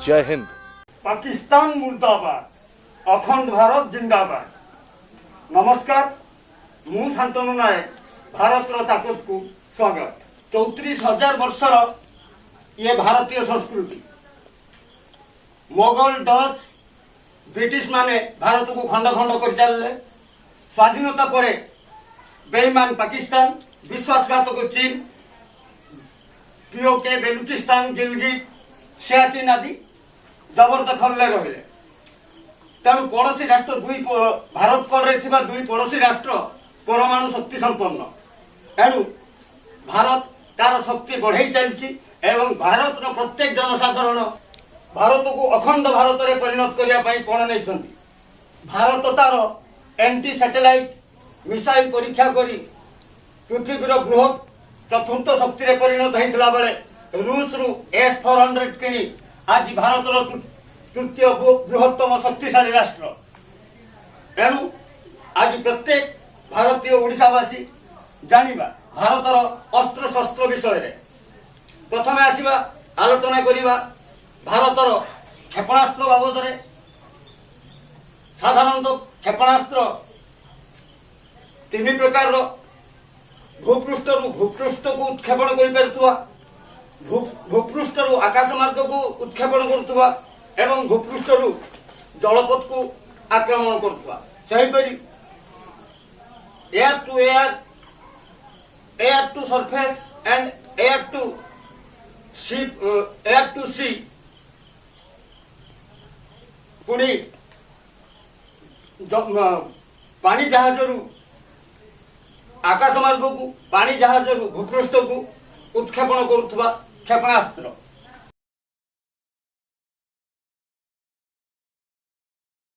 जय हिंद। पाकिस्तान मुर्दाबाद, अखंड भारत जिंदाबाद। नमस्कार, मु शांतनु नायक, भारत ताकत को स्वागत। 34,000 वर्षर ये भारतीय संस्कृति, मोगल डच ब्रिटिश माने भारत को खंड खंड कर चलले। स्वाधीनता पर बेईमान पाकिस्तान, विश्वासघातक चीन, पीओके, बेलुचिस्तान, गिलगिट, सियाचिन आदि जबरदखल रहिले। तेणु पड़ोशी राष्ट्र भारत कड़े दुई पड़ोशी राष्ट्र परमाणु शक्ति संपन्न। एणु भारत तार शक्ति बढ़ाई चलछि एवं भारत प्रत्येक जनसाधारण भारत को अखंड भारत में परिणत करने पण नहीं। भारत तार एंटी सैटेलाइट मिसाइल परीक्षा करी पृथ्वीर बृहत चतुर्थ शक्ति रे परिणत होता बेले रूस रु S-400 किणी आज भारत तृतीय बृहत्तम शक्तिशाली राष्ट्र। एणु आज प्रत्येक भारतीय ओडिशावासी जानिबा भारतर अस्त्र शस्त्र विषय। प्रथमे आसिबा आलोचना करिबा भारतर क्षेपणास्त्र बाबद। साधारणतः क्षेपणास्त्र तीन प्रकार, भूपृष्ठ भूपृष्ठ को उत्क्षेपण कर, भूपृष्ठ आकाश मार्ग को उत्क्षेपण करुवा एवं भूपृष्ठ जलपथ को आक्रमण करुवा। सेहीपरि air to air, air to surface and air to sea पुणी पानी जहाज आकाश मार्ग को, पानी जहाज भूपृष्ठ को उत्क्षेपण करुवा क्षेपणास्त्र।